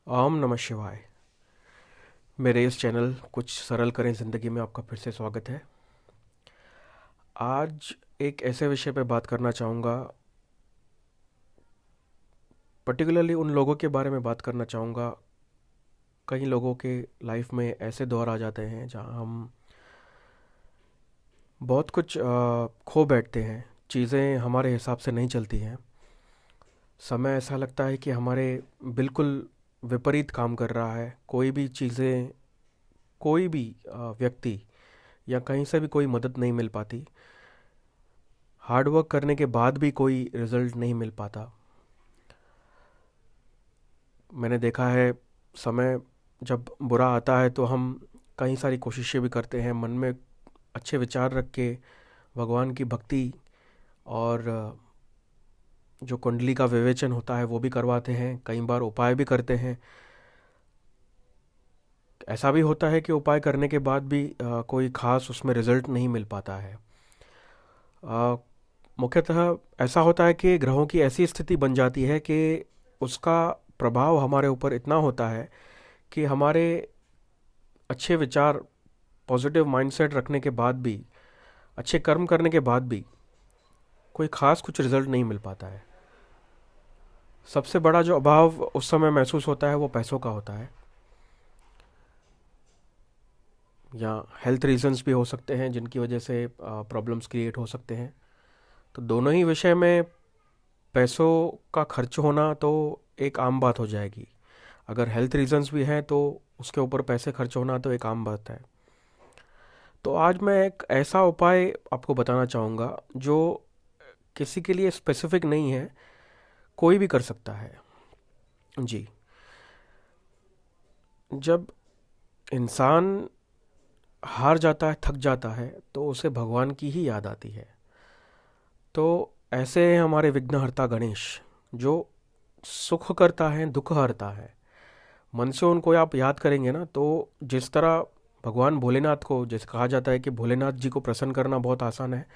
ओम नमः शिवाय। मेरे इस चैनल कुछ सरल करें ज़िंदगी में आपका फिर से स्वागत है। आज एक ऐसे विषय पे बात करना चाहूँगा, पर्टिकुलरली उन लोगों के बारे में बात करना चाहूँगा। कई लोगों के लाइफ में ऐसे दौर आ जाते हैं जहाँ हम बहुत कुछ खो बैठते हैं, चीज़ें हमारे हिसाब से नहीं चलती हैं। समय ऐसा लगता है कि हमारे बिल्कुल विपरीत काम कर रहा है। कोई भी चीज़ें, कोई भी व्यक्ति या कहीं से भी कोई मदद नहीं मिल पाती। हार्ड वर्क करने के बाद भी कोई रिजल्ट नहीं मिल पाता। मैंने देखा है, समय जब बुरा आता है तो हम कई सारी कोशिशें भी करते हैं, मन में अच्छे विचार रख के भगवान की भक्ति और जो कुंडली का विवेचन होता है वो भी करवाते हैं, कई बार उपाय भी करते हैं। ऐसा भी होता है कि उपाय करने के बाद भी कोई खास उसमें रिजल्ट नहीं मिल पाता है। अ, मुख्यतः ऐसा होता है कि ग्रहों की ऐसी स्थिति बन जाती है कि उसका प्रभाव हमारे ऊपर इतना होता है कि हमारे अच्छे विचार, पॉजिटिव माइंडसेट रखने के बाद भी, अच्छे कर्म करने के बाद भी कोई खास कुछ रिजल्ट नहीं मिल पाता है। सबसे बड़ा जो अभाव उस समय महसूस होता है वो पैसों का होता है, या हेल्थ रीजंस भी हो सकते हैं जिनकी वजह से प्रॉब्लम्स क्रिएट हो सकते हैं। तो दोनों ही विषय में पैसों का खर्च होना तो एक आम बात हो जाएगी। अगर हेल्थ रीजंस भी हैं तो उसके ऊपर पैसे खर्च होना तो एक आम बात है। तो आज मैं एक ऐसा उपाय आपको बताना चाहूँगा जो किसी के लिए स्पेसिफिक नहीं है, कोई भी कर सकता है। जी। जब इंसान हार जाता है, थक जाता है, तो उसे भगवान की ही याद आती है। तो ऐसे हैं हमारे विघ्नहर्ता गणेश, जो सुख करता है, दुख हरता है। मन से उनको आप याद करेंगे ना, तो जिस तरह भगवान भोलेनाथ को, जैसे कहा जाता है कि भोलेनाथ जी को प्रसन्न करना बहुत आसान है,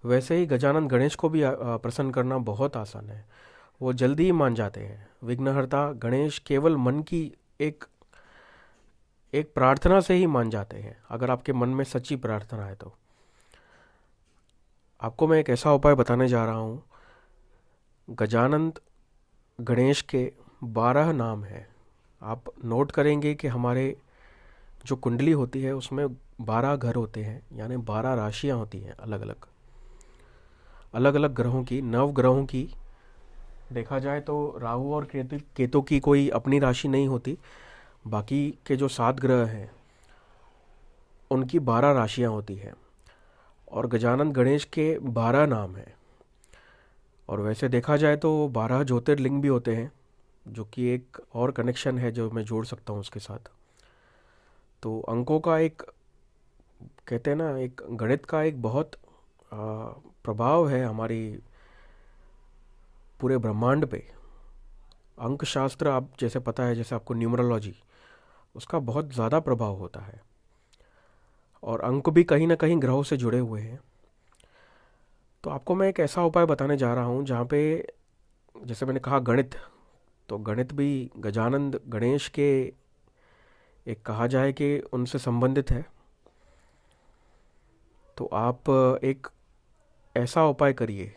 वैसे ही गजानन गणेश को भी प्रसन्न करना बहुत आसान है। वो जल्दी ही मान जाते हैं। विघ्नहर्ता गणेश केवल मन की एक एक प्रार्थना से ही मान जाते हैं, अगर आपके मन में सच्ची प्रार्थना है तो। आपको मैं एक ऐसा उपाय बताने जा रहा हूँ। गजानन गणेश के 12 नाम हैं। आप नोट करेंगे कि हमारे जो कुंडली होती है उसमें 12 घर होते हैं, यानी 12 राशियाँ होती हैं, अलग अलग अलग अलग ग्रहों की, नव ग्रहों की। देखा जाए तो राहु और केतु केतु की कोई अपनी राशि नहीं होती। बाकी के जो 7 ग्रह हैं उनकी 12 राशियाँ होती हैं। और गजानन गणेश के 12 नाम हैं। और वैसे देखा जाए तो 12 ज्योतिर्लिंग भी होते हैं, जो कि एक और कनेक्शन है जो मैं जोड़ सकता हूँ उसके साथ। तो अंकों का एक, कहते हैं ना, एक गणित का एक बहुत प्रभाव है हमारी पूरे ब्रह्मांड पे। अंक शास्त्र, आप जैसे पता है, जैसे आपको न्यूमरोलॉजी, उसका बहुत ज़्यादा प्रभाव होता है। और अंक भी कहीं ना कहीं ग्रहों से जुड़े हुए हैं। तो आपको मैं एक ऐसा उपाय बताने जा रहा हूँ जहाँ पे, जैसे मैंने कहा गणित, तो गणित भी गजानंद गणेश के, एक कहा जाए कि उनसे संबंधित है। तो आप एक ऐसा उपाय करिए,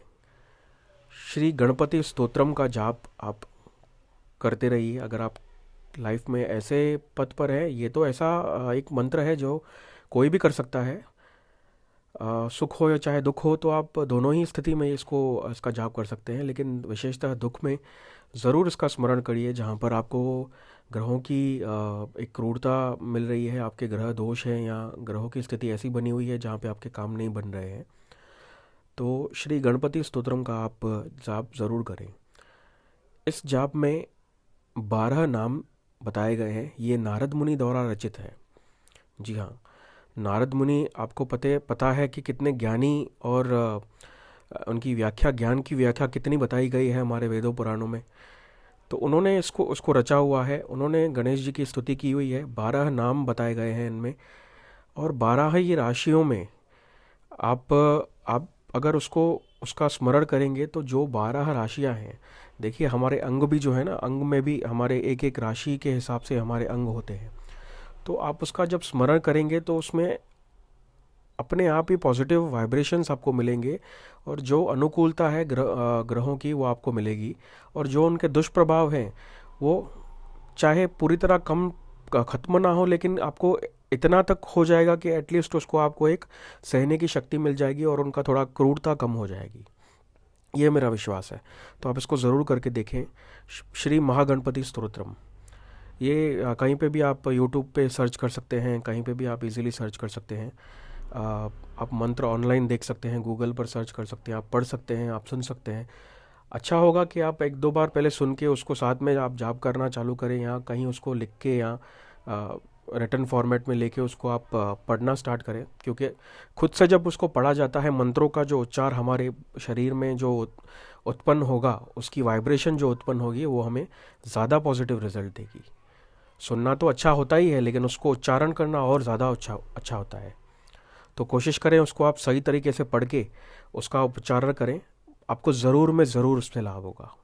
श्री गणपति स्तोत्रम का जाप आप करते रहिए। अगर आप लाइफ में ऐसे पथ पर है, ये तो ऐसा एक मंत्र है जो कोई भी कर सकता है। सुख हो या चाहे दुख हो, तो आप दोनों ही स्थिति में इसका जाप कर सकते हैं, लेकिन विशेषतः दुख में ज़रूर इसका स्मरण करिए। जहाँ पर आपको ग्रहों की एक क्रूरता मिल रही है, आपके ग्रह दोष हैं, या ग्रहों की स्थिति ऐसी बनी हुई है जहाँ पे आपके काम नहीं बन रहे हैं, तो श्री गणपति स्तोत्रम का आप जाप ज़रूर करें। इस जाप में 12 नाम बताए गए हैं। ये नारद मुनि द्वारा रचित है। जी हाँ, नारद मुनि, आपको पता है कि कितने ज्ञानी, और उनकी व्याख्या, ज्ञान की व्याख्या कितनी बताई गई है हमारे वेदों पुराणों में। तो उन्होंने इसको उसको रचा हुआ है। उन्होंने गणेश जी की स्तुति की हुई है। 12 नाम बताए गए हैं इनमें, और 12 ही राशियों में आप अगर उसका स्मरण करेंगे तो जो 12 राशियां हैं, देखिए हमारे अंग भी जो है ना, अंग में भी हमारे एक एक राशि के हिसाब से हमारे अंग होते हैं। तो आप उसका जब स्मरण करेंगे तो उसमें अपने आप ही पॉजिटिव वाइब्रेशंस आपको मिलेंगे, और जो अनुकूलता है ग्रहों की वो आपको मिलेगी, और जो उनके दुष्प्रभाव हैं वो चाहे पूरी तरह कम ख़त्म ना हो, लेकिन आपको इतना तक हो जाएगा कि एटलीस्ट उसको आपको एक सहने की शक्ति मिल जाएगी और उनका थोड़ा क्रूरता कम हो जाएगी। ये मेरा विश्वास है। तो आप इसको ज़रूर करके देखें। श्री महागणपति स्तोत्रम, ये कहीं पे भी आप यूट्यूब पे सर्च कर सकते हैं, कहीं पे भी आप इजीली सर्च कर सकते हैं। आप मंत्र ऑनलाइन देख सकते हैं, गूगल पर सर्च कर सकते हैं, आप पढ़ सकते हैं, आप सुन सकते हैं। अच्छा होगा कि आप एक दो बार पहले सुन के उसको साथ में आप जाप करना चालू करें, या कहीं उसको लिख के या रिटन फॉर्मेट में लेके उसको आप पढ़ना स्टार्ट करें, क्योंकि खुद से जब उसको पढ़ा जाता है, मंत्रों का जो उच्चार हमारे शरीर में जो उत्पन्न होगा, उसकी वाइब्रेशन जो उत्पन्न होगी वो हमें ज़्यादा पॉजिटिव रिजल्ट देगी। सुनना तो अच्छा होता ही है, लेकिन उसको उच्चारण करना और ज़्यादा अच्छा होता है। तो कोशिश करें उसको आप सही तरीके से पढ़ के उसका उच्चारण करें, आपको ज़रूर में ज़रूर उससे लाभ होगा।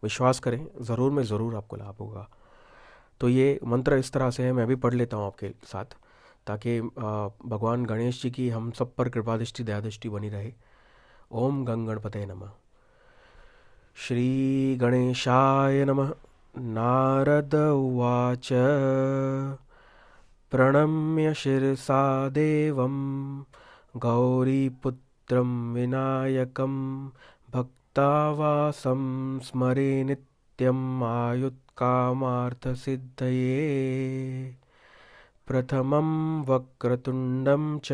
विश्वास करें, ज़रूर में ज़रूर आपको लाभ होगा। तो ये मंत्र इस तरह से है, मैं भी पढ़ लेता हूँ आपके साथ, ताकि भगवान गणेश जी की हम सब पर कृपा दृष्टि दया दृष्टि बनी रहे। ओम गंग गणपते नमः। श्री गणेशाय नमः। नारद उवाच प्रणम्य शिरसा देवं गौरीपुत्रं विनायकं भक्तावासं स्मरे नित्यम् आयुत्कामार्थसिद्धये। प्रथमं वक्रतुण्डं च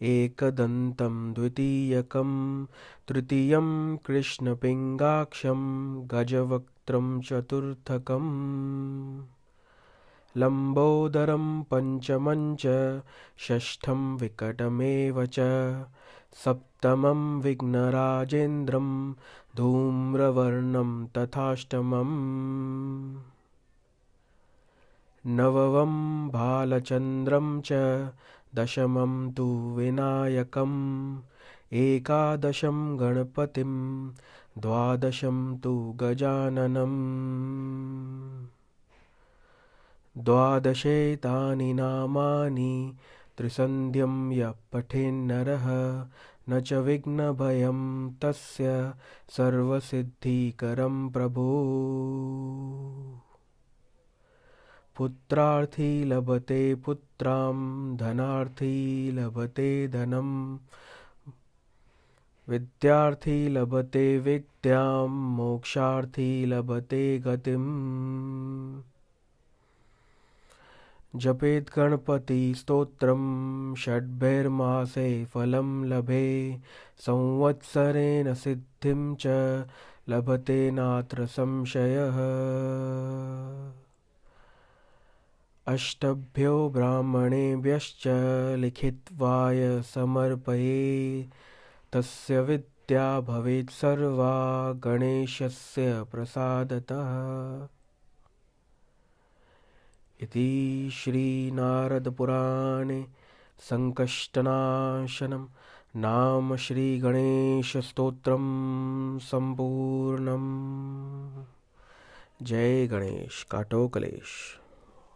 एकदन्तं द्वितीयकं तृतीयं कृष्णपिङ्गाक्षं गजवक्त्रं चतुर्थकम् लंबोदरं पंचमं च षष्ठं विकटमेव च सप्तमं विघ्नराजेन्द्रं धूम्रवर्णं तथाष्टमम् नवमं भालचन्द्रं च दशमं तु विनायकम् एकादशं गणपतिं द्वादशं तु गजाननम्। द्वादशेतानि नामानि त्रिसन्ध्यं यः पठेन्नरः न च विघ्नभयं तस्य सर्वसिद्धिकरं प्रभो। पुत्रार्थी लभते पुत्रां धनार्थी लभते धनं विद्यार्थी लभते विद्यां मोक्षार्थी लभते गतिम्। जपेत गणपति स्तोत्रम षड्भिर्मासे फलं लभे संवत्सरेण सिद्धिं च लभते नात्र संशयः। अष्टभ्यो ब्राह्मणेभ्यश्च लिखित्वाय समर्पये तस्य विद्या भवेत् सर्वा गणेशस्य प्रसादतः। इति श्रीनारदपुराणे संकष्टनाशनं नाम श्रीगणेशस्तोत्रं सम्पूर्णम्। जय गणेश, काटो कलेश।